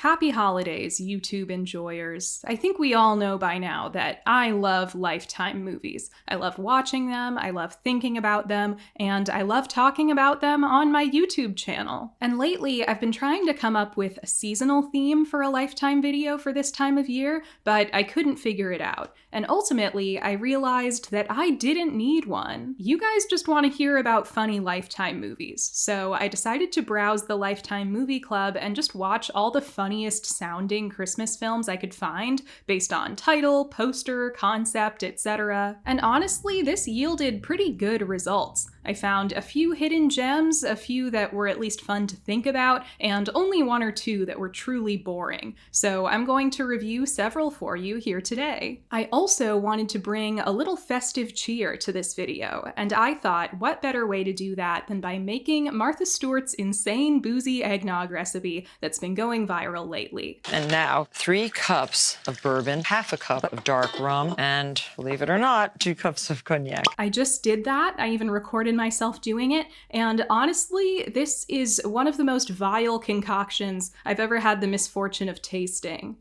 Happy holidays, YouTube enjoyers. I think we all know by now that I love Lifetime movies. I love watching them, I love thinking about them, and I love talking about them on my YouTube channel. And lately, I've been trying to come up with a seasonal theme for a Lifetime video for this time of year, but I couldn't figure it out. And ultimately, I realized that I didn't need one. You guys just want to hear about funny Lifetime movies, so I decided to browse the Lifetime Movie Club and just watch all the funniest sounding Christmas films I could find based on title, poster, concept, etc. And honestly, this yielded pretty good results. I found a few hidden gems, a few that were at least fun to think about, and only one or two that were truly boring. So I'm going to review several for you here today. I also wanted to bring a little festive cheer to this video, and I thought what better way to do that than by making Martha Stewart's insane boozy eggnog recipe that's been going viral lately. And now 3 cups of bourbon, half a cup of dark rum, and believe it or not, 2 cups of cognac. I just did that. I even recorded myself doing it, and honestly, this is one of the most vile concoctions I've ever had the misfortune of tasting.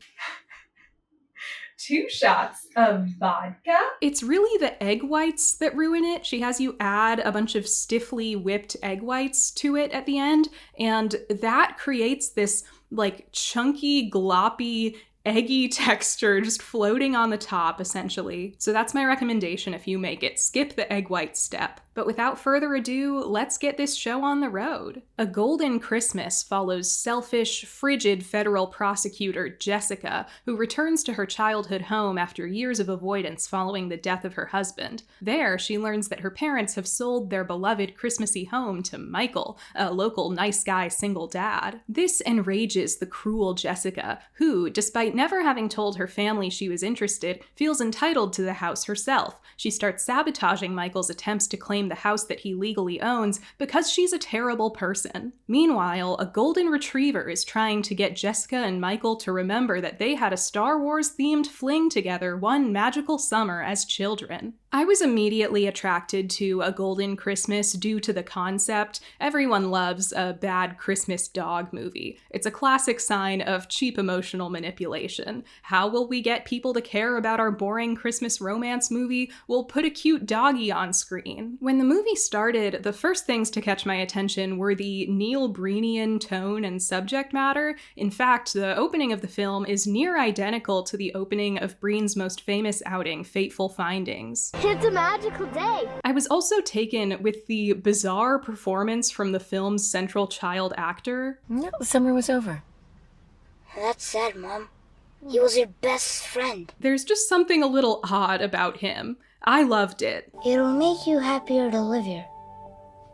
2 shots of vodka? It's really the egg whites that ruin it. She has you add a bunch of stiffly whipped egg whites to it at the end, and that creates this like chunky, gloppy, eggy texture just floating on the top, essentially. So that's my recommendation if you make it. Skip the egg white step. But without further ado, let's get this show on the road. A Golden Christmas follows selfish, frigid federal prosecutor Jessica, who returns to her childhood home after years of avoidance following the death of her husband. There, she learns that her parents have sold their beloved Christmassy home to Michael, a local nice guy single dad. This enrages the cruel Jessica, who, despite never having told her family she was interested, feels entitled to the house herself. She starts sabotaging Michael's attempts to claim the house that he legally owns because she's a terrible person. Meanwhile, a golden retriever is trying to get Jessica and Michael to remember that they had a Star Wars-themed fling together one magical summer as children. I was immediately attracted to A Golden Christmas due to the concept. Everyone loves a bad Christmas dog movie. It's a classic sign of cheap emotional manipulation. How will we get people to care about our boring Christmas romance movie? We'll put a cute doggy on screen. When the movie started, the first things to catch my attention were the Neil Breenian tone and subject matter. In fact, the opening of the film is near identical to the opening of Breen's most famous outing, Fateful Findings. It's a magical day. I was also taken with the bizarre performance from the film's central child actor. No, the summer was over. That's sad, Mom. He was your best friend. There's just something a little odd about him. I loved it. It'll make you happier to live here,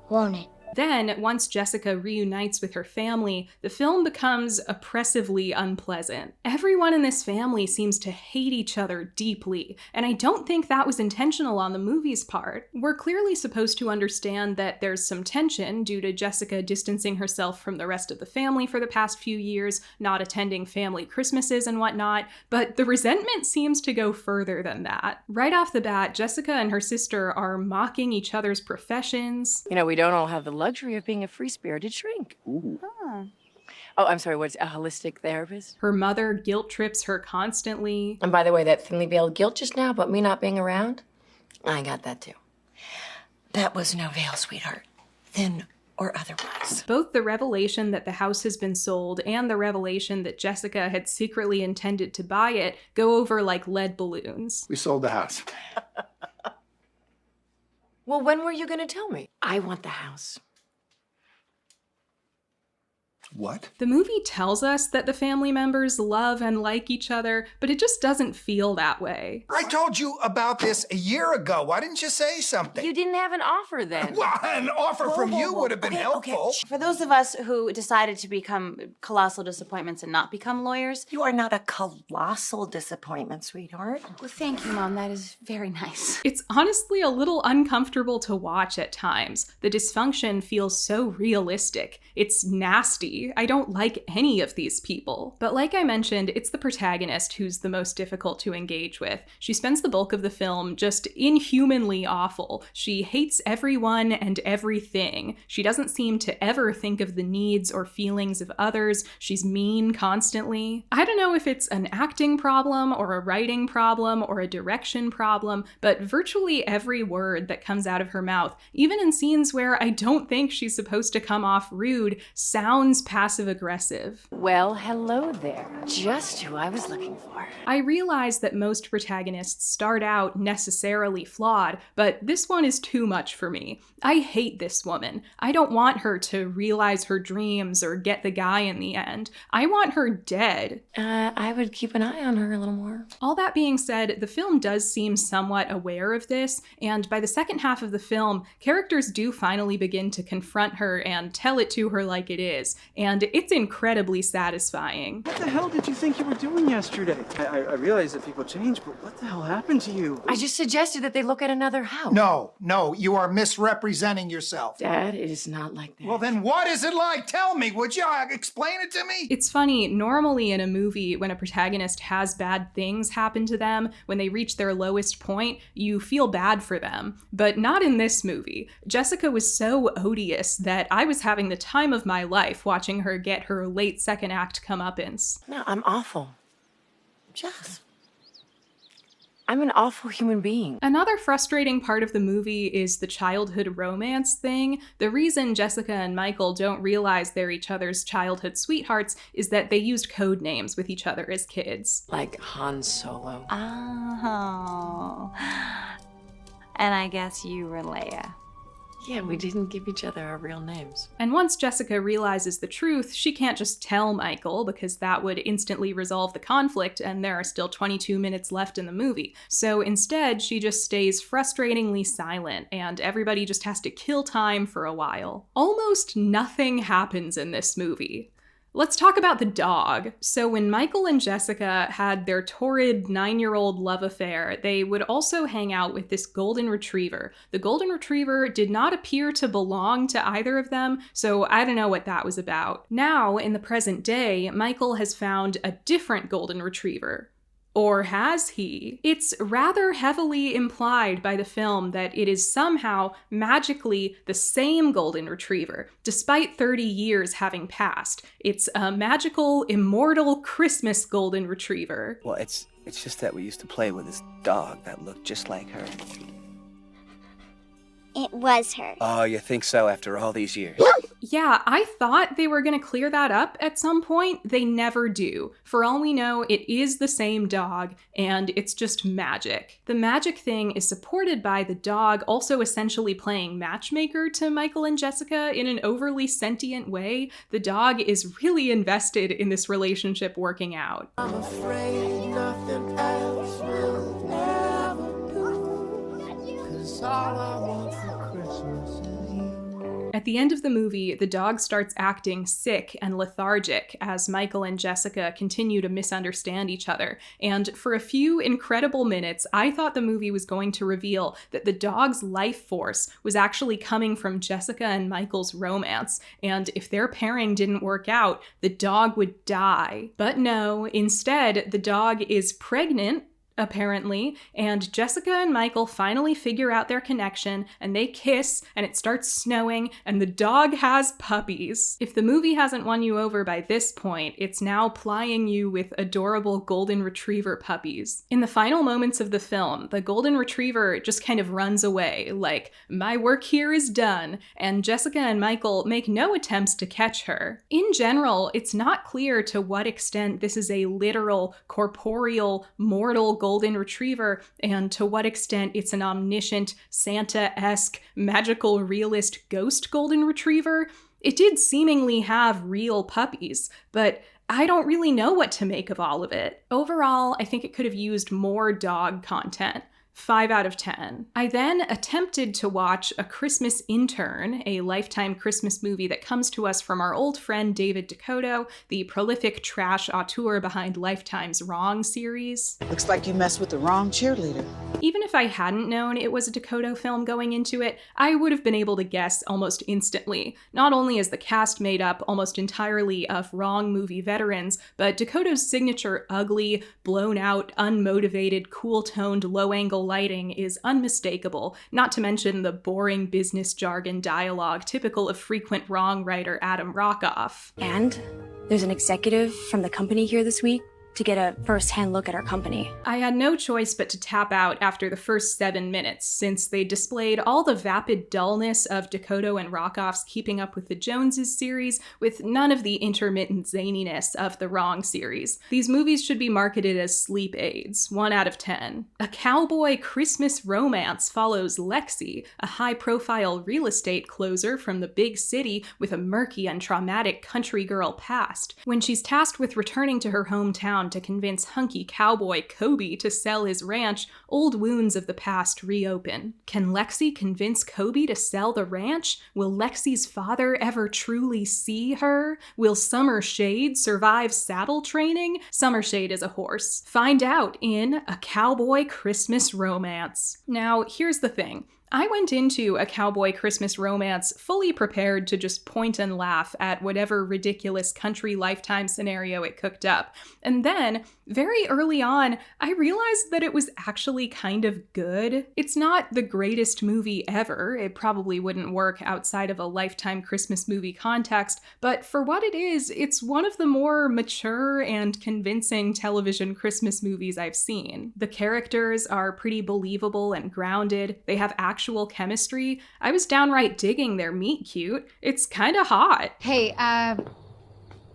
won't it? Then, once Jessica reunites with her family, the film becomes oppressively unpleasant. Everyone in this family seems to hate each other deeply, and I don't think that was intentional on the movie's part. We're clearly supposed to understand that there's some tension due to Jessica distancing herself from the rest of the family for the past few years, not attending family Christmases and whatnot, but the resentment seems to go further than that. Right off the bat, Jessica and her sister are mocking each other's professions. You know, we don't all have the luxury of being a free-spirited shrink. Ooh. Huh. Oh, I'm sorry, what's a holistic therapist? Her mother guilt trips her constantly. And by the way, that thinly veiled guilt just now about me not being around, I got that too. That was no veil, sweetheart. Thin or otherwise. Both the revelation that the house has been sold and the revelation that Jessica had secretly intended to buy it go over like lead balloons. We sold the house. Well, when were you gonna tell me? I want the house. What? The movie tells us that the family members love and like each other, but it just doesn't feel that way. I told you about this a year ago. Why didn't you say something? You didn't have an offer then. Well, an offer from you would have been helpful. For those of us who decided to become colossal disappointments and not become lawyers. You are not a colossal disappointment, sweetheart. Well, thank you, Mom. That is very nice. It's honestly a little uncomfortable to watch at times. The dysfunction feels so realistic. It's nasty. movie. I don't like any of these people. But like I mentioned, it's the protagonist who's the most difficult to engage with. She spends the bulk of the film just inhumanly awful. She hates everyone and everything. She doesn't seem to ever think of the needs or feelings of others. She's mean constantly. I don't know if it's an acting problem or a writing problem or a direction problem, but virtually every word that comes out of her mouth, even in scenes where I don't think she's supposed to come off rude, sounds passive-aggressive. Well, hello there. Just who I was looking for. I realize that most protagonists start out necessarily flawed, but this one is too much for me. I hate this woman. I don't want her to realize her dreams or get the guy in the end. I want her dead. I would keep an eye on her a little more. All that being said, the film does seem somewhat aware of this, and by the second half of the film, characters do finally begin to confront her and tell it to her like it is, and it's incredibly satisfying. What the hell did you think you were doing yesterday? I realize that people change, but what the hell happened to you? I just suggested that they look at another house. No, you are misrepresenting yourself. Dad, it is not like that. Well, then what is it like? Tell me, would you? Explain it to me? It's funny, normally in a movie, when a protagonist has bad things happen to them, when they reach their lowest point, you feel bad for them. But not in this movie. Jessica was so odious that I was having the time of my life watching her get her late second act comeuppance. No, I'm awful. Jess. I'm an awful human being. Another frustrating part of the movie is the childhood romance thing. The reason Jessica and Michael don't realize they're each other's childhood sweethearts is that they used code names with each other as kids. Like Han Solo. Oh. And I guess you were Leia. Yeah, we didn't give each other our real names. And once Jessica realizes the truth, she can't just tell Michael because that would instantly resolve the conflict and there are still 22 minutes left in the movie. So instead, she just stays frustratingly silent and everybody just has to kill time for a while. Almost nothing happens in this movie. Let's talk about the dog. So when Michael and Jessica had their torrid 9-year-old love affair, they would also hang out with this golden retriever. The golden retriever did not appear to belong to either of them, so I don't know what that was about. Now, in the present day, Michael has found a different golden retriever. Or has he? It's rather heavily implied by the film that it is somehow magically the same golden retriever, despite 30 years having passed. It's a magical, immortal Christmas golden retriever. Well, it's just that we used to play with this dog that looked just like her. It was her. Oh, you think so after all these years? Yeah, I thought they were gonna clear that up at some point. They never do. For all we know, it is the same dog, and it's just magic. The magic thing is supported by the dog also essentially playing matchmaker to Michael and Jessica in an overly sentient way. The dog is really invested in this relationship working out. I'm afraid nothing else will ever do, 'cause all I want for Christmas is you. At the end of the movie, the dog starts acting sick and lethargic as Michael and Jessica continue to misunderstand each other. And for a few incredible minutes, I thought the movie was going to reveal that the dog's life force was actually coming from Jessica and Michael's romance. And if their pairing didn't work out, the dog would die. But no, instead, the dog is pregnant, apparently, and Jessica and Michael finally figure out their connection, and they kiss, and it starts snowing, and the dog has puppies. If the movie hasn't won you over by this point, it's now plying you with adorable golden retriever puppies. In the final moments of the film, the golden retriever just kind of runs away, like, my work here is done, and Jessica and Michael make no attempts to catch her. In general, it's not clear to what extent this is a literal, corporeal, mortal golden retriever, and to what extent it's an omniscient, Santa-esque, magical realist ghost golden retriever. It did seemingly have real puppies, but I don't really know what to make of all of it. Overall, I think it could have used more dog content. 5 out of 10. I then attempted to watch A Christmas Intern, a Lifetime Christmas movie that comes to us from our old friend David Dakota, the prolific trash auteur behind Lifetime's Wrong series. Looks like you messed with the wrong cheerleader. Even if I hadn't known it was a Dakota film going into it, I would have been able to guess almost instantly. Not only is the cast made up almost entirely of Wrong movie veterans, but Dakota's signature ugly, blown-out, unmotivated, cool-toned, low-angle lighting is unmistakable, not to mention the boring business jargon dialogue typical of frequent Wrong writer Adam Rockoff. And there's an executive from the company here this week to get a first-hand look at our company. I had no choice but to tap out after the first 7 minutes, since they displayed all the vapid dullness of Dakota and Rockoff's Keeping Up with the Joneses series, with none of the intermittent zaniness of the Wrong series. These movies should be marketed as sleep aids, 1 out of 10. A Cowboy Christmas Romance follows Lexi, a high-profile real estate closer from the big city with a murky and traumatic country girl past. When she's tasked with returning to her hometown to convince hunky cowboy Kobe to sell his ranch, old wounds of the past reopen. Can Lexi convince Kobe to sell the ranch? Will Lexi's father ever truly see her? Will Summer Shade survive saddle training? Summer Shade is a horse. Find out in A Cowboy Christmas Romance. Now, here's the thing. I went into A Cowboy Christmas Romance fully prepared to just point and laugh at whatever ridiculous country Lifetime scenario it cooked up. And then, very early on, I realized that it was actually kind of good. It's not the greatest movie ever. It probably wouldn't work outside of a Lifetime Christmas movie context, but for what it is, it's one of the more mature and convincing television Christmas movies I've seen. The characters are pretty believable and grounded. They have actual chemistry. I was downright digging their meet cute. It's kinda hot. Hey,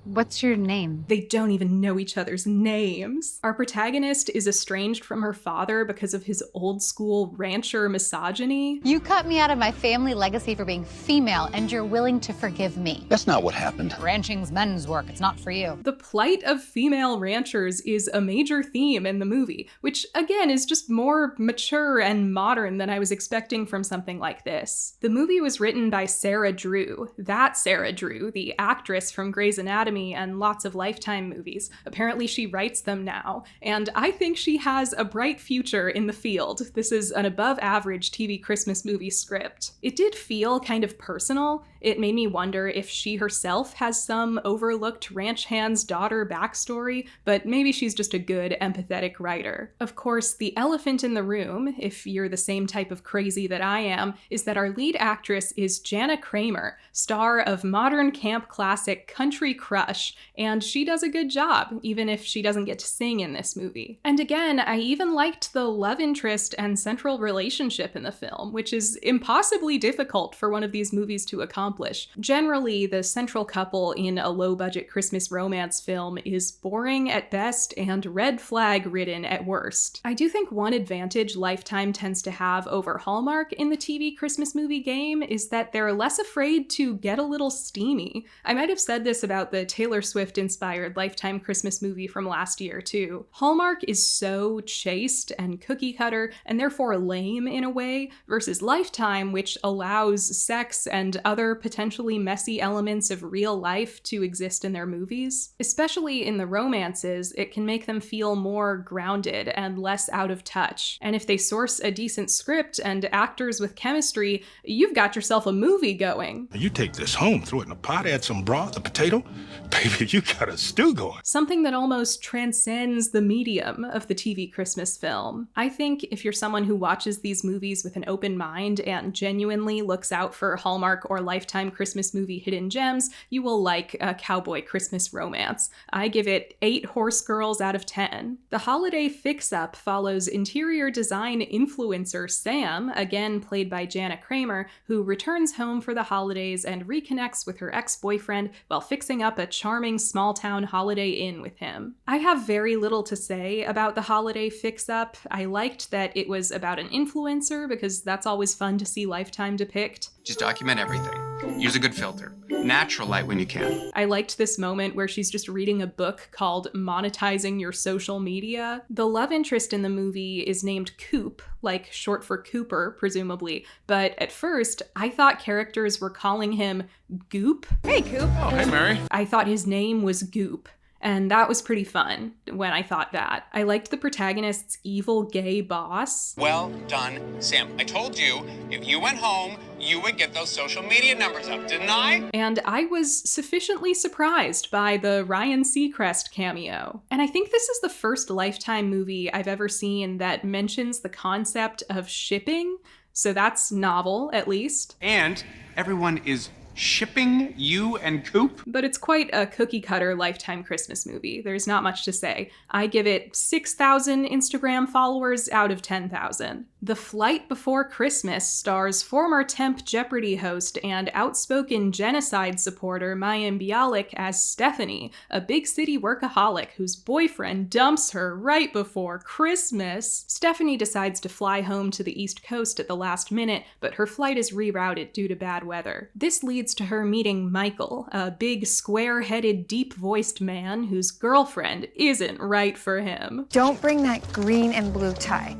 what's your name? They don't even know each other's names. Our protagonist is estranged from her father because of his old school rancher misogyny. You cut me out of my family legacy for being female, and you're willing to forgive me. That's not what happened. Ranching's men's work. It's not for you. The plight of female ranchers is a major theme in the movie, which again is just more mature and modern than I was expecting from something like this. The movie was written by Sarah Drew. That Sarah Drew, the actress from Grey's Anatomy and lots of Lifetime movies. Apparently she writes them now, and I think she has a bright future in the field. This is an above-average TV Christmas movie script. It did feel kind of personal. It made me wonder if she herself has some overlooked ranch hand's daughter backstory, but maybe she's just a good, empathetic writer. Of course, the elephant in the room, if you're the same type of crazy that I am, is that our lead actress is Jana Kramer, star of modern camp classic Country Crush, and she does a good job, even if she doesn't get to sing in this movie. And again, I even liked the love interest and central relationship in the film, which is impossibly difficult for one of these movies to accomplish. Generally, the central couple in a low-budget Christmas romance film is boring at best and red flag-ridden at worst. I do think one advantage Lifetime tends to have over Hallmark in the TV Christmas movie game is that they're less afraid to get a little steamy. I might have said this about the Taylor Swift-inspired Lifetime Christmas movie from last year, too. Hallmark is so chaste and cookie-cutter, and therefore lame in a way, versus Lifetime, which allows sex and other potentially messy elements of real life to exist in their movies. Especially in the romances, it can make them feel more grounded and less out of touch. And if they source a decent script and actors with chemistry, you've got yourself a movie going. You take this home, throw it in a pot, add some broth, a potato, baby, you got a stew going. Something that almost transcends the medium of the TV Christmas film. I think if you're someone who watches these movies with an open mind and genuinely looks out for Hallmark or Lifetime Christmas movie hidden gems, you will like A Cowboy Christmas Romance. I give it 8 horse girls out of 10. The Holiday Fixup follows interior design influencer Sam, again played by Jana Kramer, who returns home for the holidays and reconnects with her ex-boyfriend while fixing up a charming small-town Holiday Inn with him. I have very little to say about the Holiday Fixup. I liked that it was about an influencer because that's always fun to see Lifetime depict. Just document everything. Use a good filter. Natural light when you can. I liked this moment where she's just reading a book called Monetizing Your Social Media. The love interest in the movie is named Coop, like short for Cooper, presumably. But at first, I thought characters were calling him Goop. Hey, Coop. Oh, hey, Mary. I thought his name was Goop. And that was pretty fun when I thought that. I liked the protagonist's evil gay boss. Well done, Sam. I told you, if you went home, you would get those social media numbers up, didn't I? And I was sufficiently surprised by the Ryan Seacrest cameo. And I think this is the first Lifetime movie I've ever seen that mentions the concept of shipping. So that's novel, at least. And everyone is shipping you and Coop? But it's quite a cookie-cutter Lifetime Christmas movie. There's not much to say. I give it 6,000 Instagram followers out of 10,000. The Flight Before Christmas stars former Temp Jeopardy host and outspoken genocide supporter Mayim Bialik as Stephanie, a big city workaholic whose boyfriend dumps her right before Christmas. Stephanie decides to fly home to the East Coast at the last minute, but her flight is rerouted due to bad weather. This leads to her meeting Michael, a big, square-headed, deep-voiced man whose girlfriend isn't right for him. Don't bring that green and blue tie.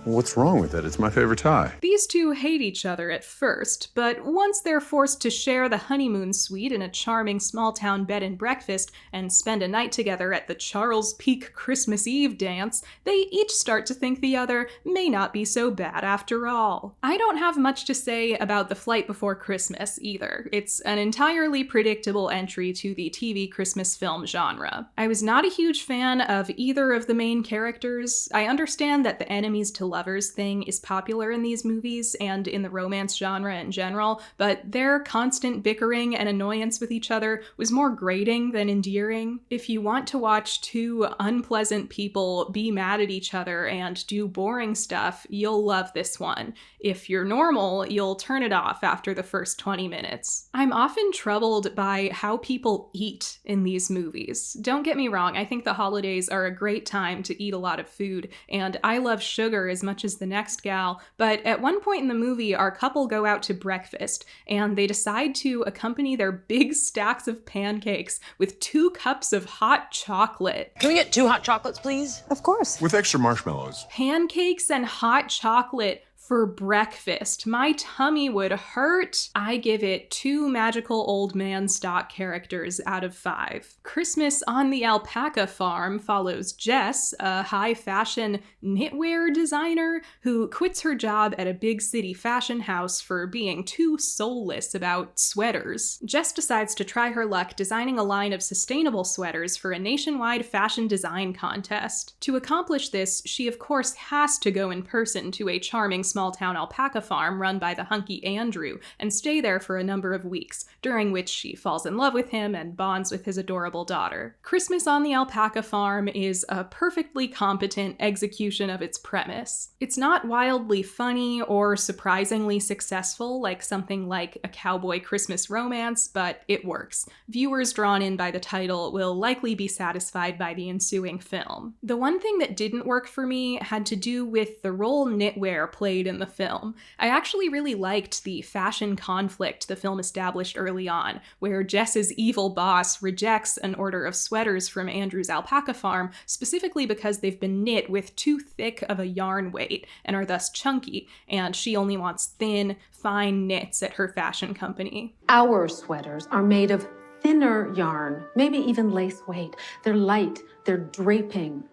What's wrong with it? It's my favorite tie. These two hate each other at first, but once they're forced to share the honeymoon suite in a charming small-town bed and breakfast and spend a night together at the Charles Peak Christmas Eve dance, they each start to think the other may not be so bad after all. I don't have much to say about The Flight Before Christmas either. It's an entirely predictable entry to the TV Christmas film genre. I was not a huge fan of either of the main characters. I understand that the enemies to lovers thing is popular in these movies and in the romance genre in general, but their constant bickering and annoyance with each other was more grating than endearing. If you want to watch two unpleasant people be mad at each other and do boring stuff, you'll love this one. If you're normal, you'll turn it off after the first 20 minutes. I'm often troubled by how people eat in these movies. Don't get me wrong, I think the holidays are a great time to eat a lot of food, and I love sugar as much as the next gal, but at one point in the movie, our couple go out to breakfast, and they decide to accompany their big stacks of pancakes with 2 cups of hot chocolate. Can we get 2 hot chocolates, please? Of course. With extra marshmallows. Pancakes and hot chocolate for breakfast. My tummy would hurt. I give it 2 magical old man stock characters out of 5. Christmas on the Alpaca farm follows Jess, a high fashion knitwear designer who quits her job at a big city fashion house for being too soulless about sweaters. Jess decides to try her luck designing a line of sustainable sweaters for a nationwide fashion design contest. To accomplish this, she of course has to go in person to a charming small-town alpaca farm run by the hunky Andrew and stay there for a number of weeks, during which she falls in love with him and bonds with his adorable daughter. Christmas on the Alpaca farm is a perfectly competent execution of its premise. It's not wildly funny or surprisingly successful like something like a Cowboy Christmas Romance, but it works. Viewers drawn in by the title will likely be satisfied by the ensuing film. The one thing that didn't work for me had to do with the role knitwear played in the film. I actually really liked the fashion conflict the film established early on, where Jess's evil boss rejects an order of sweaters from Andrew's alpaca farm specifically because they've been knit with too thick of a yarn weight and are thus chunky, and she only wants thin, fine knits at her fashion company. Our sweaters are made of thinner yarn, maybe even lace weight. They're light, they're draping.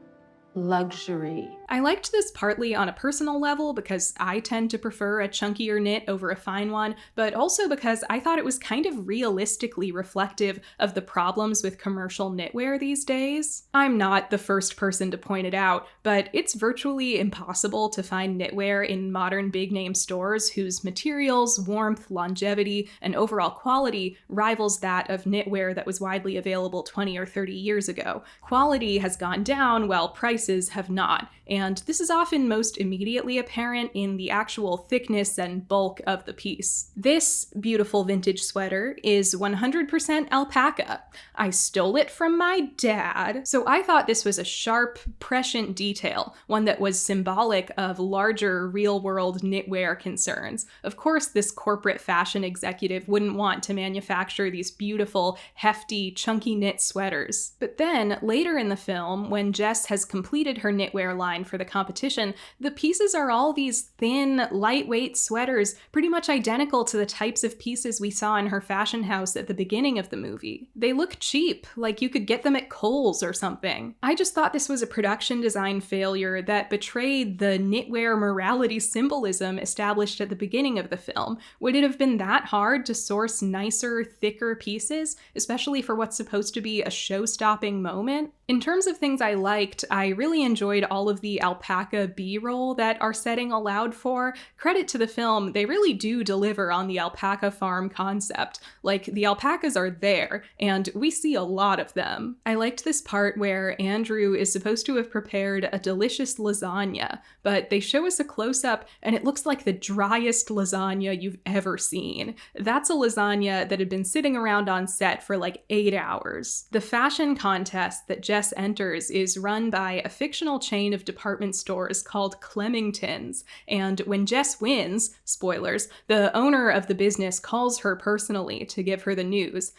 Luxury. I liked this partly on a personal level because I tend to prefer a chunkier knit over a fine one, but also because I thought it was kind of realistically reflective of the problems with commercial knitwear these days. I'm not the first person to point it out, but it's virtually impossible to find knitwear in modern big-name stores whose materials, warmth, longevity, and overall quality rivals that of knitwear that was widely available 20 or 30 years ago. Quality has gone down while prices have not, and and this is often most immediately apparent in the actual thickness and bulk of the piece. This beautiful vintage sweater is 100% alpaca. I stole it from my dad, so I thought this was a sharp, prescient detail, one that was symbolic of larger real-world knitwear concerns. Of course, this corporate fashion executive wouldn't want to manufacture these beautiful, hefty, chunky knit sweaters. But then, later in the film, when Jess has completed her knitwear line for the competition, the pieces are all these thin, lightweight sweaters, pretty much identical to the types of pieces we saw in her fashion house at the beginning of the movie. They look cheap, like you could get them at Kohl's or something. I just thought this was a production design failure that betrayed the knitwear morality symbolism established at the beginning of the film. Would it have been that hard to source nicer, thicker pieces, especially for what's supposed to be a show-stopping moment? In terms of things I liked, I really enjoyed all of the alpaca B-roll that our setting allowed for. Credit to the film, they really do deliver on the alpaca farm concept. Like, the alpacas are there, and we see a lot of them. I liked this part where Andrew is supposed to have prepared a delicious lasagna, but they show us a close-up and it looks like the driest lasagna you've ever seen. That's a lasagna that had been sitting around on set for like 8 hours. The fashion contest that Jess enters is run by a fictional chain of department stores called Clemington's, and when Jess wins, spoilers, the owner of the business calls her personally to give her the news.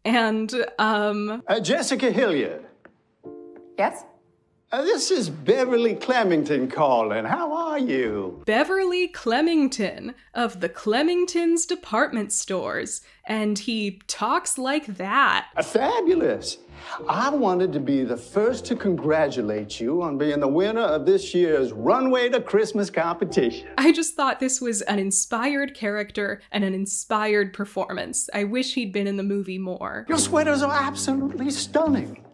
And, Jessica Hilliard. Yes? This is Beverly Clemington calling. How are you? Beverly Clemington of the Clemington's department stores. And he talks like that. Fabulous. I wanted to be the first to congratulate you on being the winner of this year's Runway to Christmas competition. I just thought this was an inspired character and an inspired performance. I wish he'd been in the movie more. Your sweaters are absolutely stunning.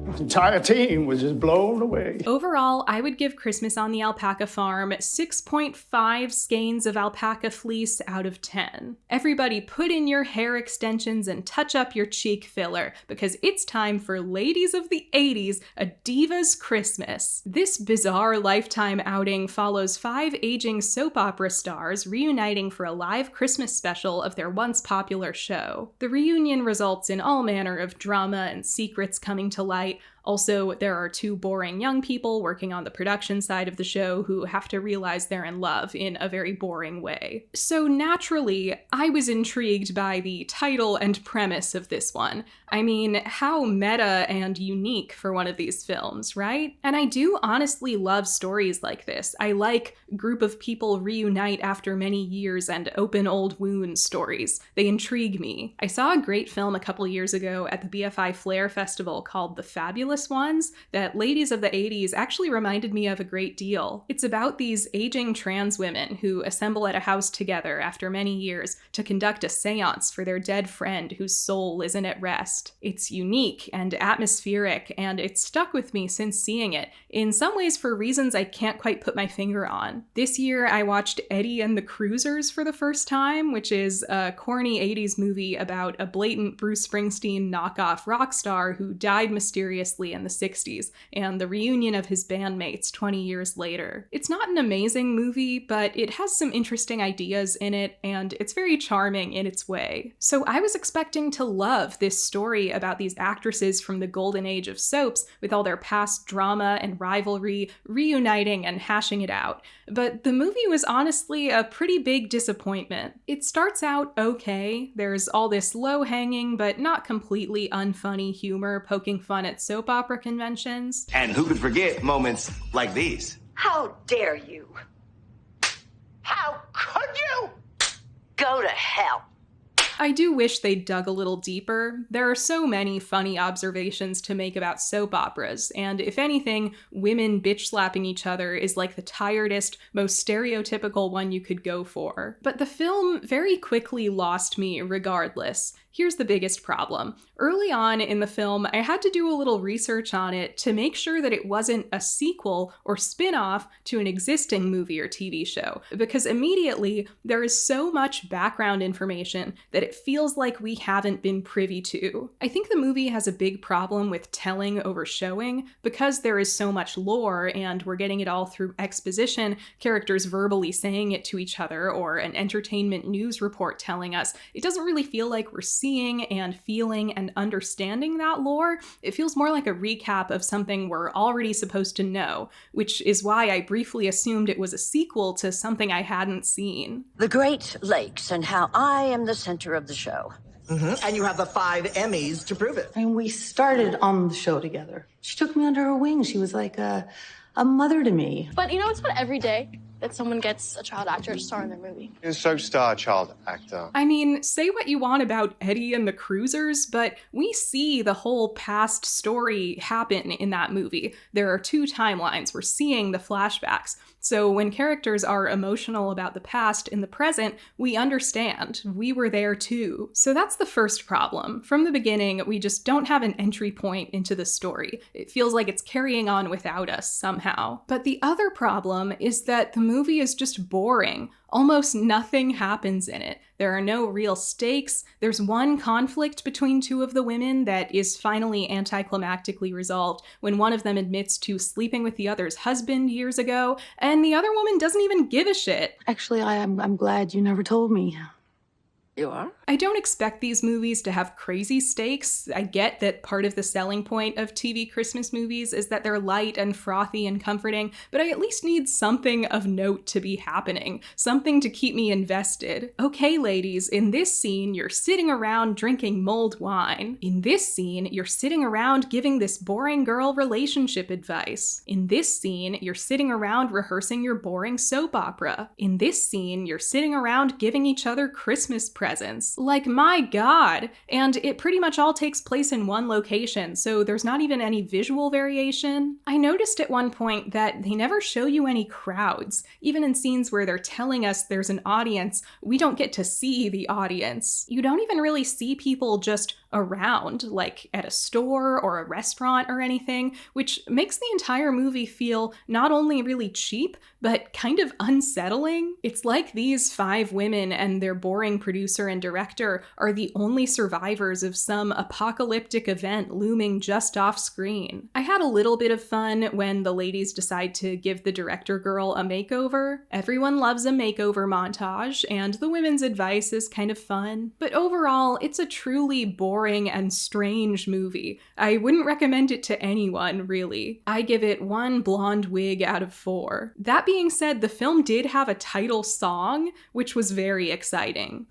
The entire team was just blown away. Overall, I would give Christmas on the Alpaca Farm 6.5 skeins of alpaca fleece out of 10. Everybody put in your hair extensions and touch up your cheek filler, because it's time for Ladies of the 80s, a Divas Christmas. This bizarre Lifetime outing follows 5 aging soap opera stars reuniting for a live Christmas special of their once popular show. The reunion results in all manner of drama and secrets coming to light. Also, there are 2 boring young people working on the production side of the show who have to realize they're in love in a very boring way. So naturally, I was intrigued by the title and premise of this one. I mean, how meta and unique for one of these films, right? And I do honestly love stories like this. I like group of people reunite after many years and open old wounds stories. They intrigue me. I saw a great film a couple years ago at the BFI Flair Festival called The Fabulous Ones that Ladies of the 80s actually reminded me of a great deal. It's about these aging trans women who assemble at a house together after many years to conduct a seance for their dead friend whose soul isn't at rest. It's unique and atmospheric, and it's stuck with me since seeing it, in some ways for reasons I can't quite put my finger on. This year I watched Eddie and the Cruisers for the first time, which is a corny 80s movie about a blatant Bruce Springsteen knockoff rock star who died mysteriously in the 60s, and the reunion of his bandmates 20 years later. It's not an amazing movie, but it has some interesting ideas in it, and it's very charming in its way. So I was expecting to love this story about these actresses from the golden age of soaps with all their past drama and rivalry reuniting and hashing it out. But the movie was honestly a pretty big disappointment. It starts out okay. There's all this low-hanging but not completely unfunny humor poking fun at soap opera conventions. And who could forget moments like these? How dare you? How could you? Go to hell. I do wish they'd dug a little deeper. There are so many funny observations to make about soap operas, and if anything, women bitch-slapping each other is like the tiredest, most stereotypical one you could go for. But the film very quickly lost me regardless. Here's the biggest problem. Early on in the film, I had to do a little research on it to make sure that it wasn't a sequel or spin-off to an existing movie or TV show, because immediately there is so much background information that it feels like we haven't been privy to. I think the movie has a big problem with telling over showing, because there is so much lore and we're getting it all through exposition, characters verbally saying it to each other, or an entertainment news report telling us. It doesn't really feel like we're seeing and feeling and understanding that lore. It feels more like a recap of something we're already supposed to know, which is why I briefly assumed it was a sequel to something I hadn't seen. The Great Lakes and how I am the center of the show. And you have the 5 Emmys to prove it. And we started on the show together. She took me under her wing. She was like a mother to me. But you know, it's not every day that someone gets a child actor to star in their movie. You're a soap star child actor. I mean, say what you want about Eddie and the Cruisers, but we see the whole past story happen in that movie. There are 2 timelines. We're seeing the flashbacks. So when characters are emotional about the past in the present, we understand. We were there too. So that's the first problem. From the beginning, we just don't have an entry point into the story. It feels like it's carrying on without us somehow. But the other problem is that the movie is just boring. Almost nothing happens in it. There are no real stakes. There's one conflict between 2 of the women that is finally anticlimactically resolved when one of them admits to sleeping with the other's husband years ago, and the other woman doesn't even give a shit. Actually, I'm glad you never told me. You are? I don't expect these movies to have crazy stakes. I get that part of the selling point of TV Christmas movies is that they're light and frothy and comforting, but I at least need something of note to be happening, something to keep me invested. Okay, ladies, in this scene, you're sitting around drinking mulled wine. In this scene, you're sitting around giving this boring girl relationship advice. In this scene, you're sitting around rehearsing your boring soap opera. In this scene, you're sitting around giving each other Christmas presents. Like, my God! And it pretty much all takes place in one location, so there's not even any visual variation. I noticed at one point that they never show you any crowds. Even in scenes where they're telling us there's an audience, we don't get to see the audience. You don't even really see people just around, like at a store or a restaurant or anything, which makes the entire movie feel not only really cheap, but kind of unsettling. It's like these 5 women and their boring producer and director are the only survivors of some apocalyptic event looming just off screen. I had a little bit of fun when the ladies decide to give the director girl a makeover. Everyone loves a makeover montage, and the women's advice is kind of fun. But overall, it's a truly boring and strange movie. I wouldn't recommend it to anyone, really. I give it 1 blonde wig out of 4. That being said, the film did have a title song, which was very exciting.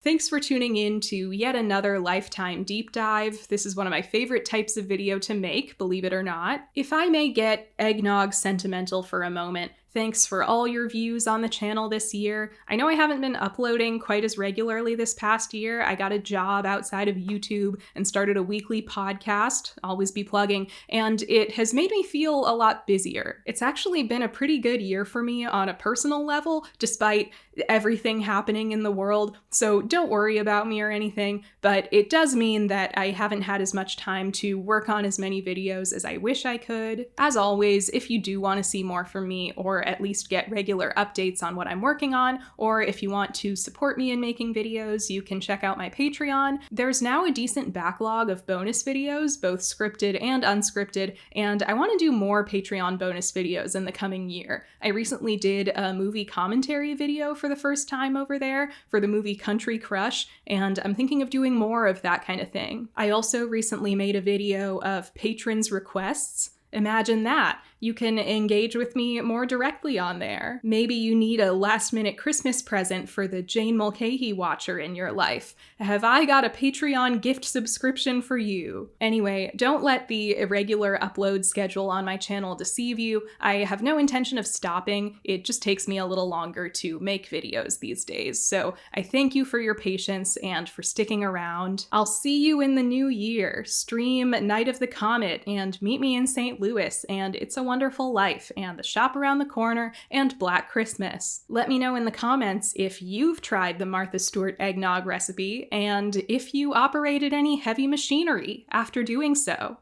Thanks for tuning in to yet another Lifetime Deep Dive. This is one of my favorite types of video to make, believe it or not. If I may get eggnog sentimental for a moment, thanks for all your views on the channel this year. I know I haven't been uploading quite as regularly this past year. I got a job outside of YouTube and started a weekly podcast, always be plugging, and it has made me feel a lot busier. It's actually been a pretty good year for me on a personal level, despite everything happening in the world, so don't worry about me or anything, but it does mean that I haven't had as much time to work on as many videos as I wish I could. As always, if you do want to see more from me, or at least get regular updates on what I'm working on, or if you want to support me in making videos, you can check out my Patreon. There's now a decent backlog of bonus videos, both scripted and unscripted, and I want to do more Patreon bonus videos in the coming year. I recently did a movie commentary video for the first time over there for the movie Country Crush, and I'm thinking of doing more of that kind of thing. I also recently made a video of patrons' requests. Imagine that. You can engage with me more directly on there. Maybe you need a last-minute Christmas present for the Jane Mulcahy watcher in your life. Have I got a Patreon gift subscription for you? Anyway, don't let the irregular upload schedule on my channel deceive you. I have no intention of stopping. It just takes me a little longer to make videos these days. So I thank you for your patience and for sticking around. I'll see you in the new year. Stream Night of the Comet and meet me in St. Lewis and It's a Wonderful Life and The Shop Around the Corner and Black Christmas. Let me know in the comments if you've tried the Martha Stewart eggnog recipe and if you operated any heavy machinery after doing so.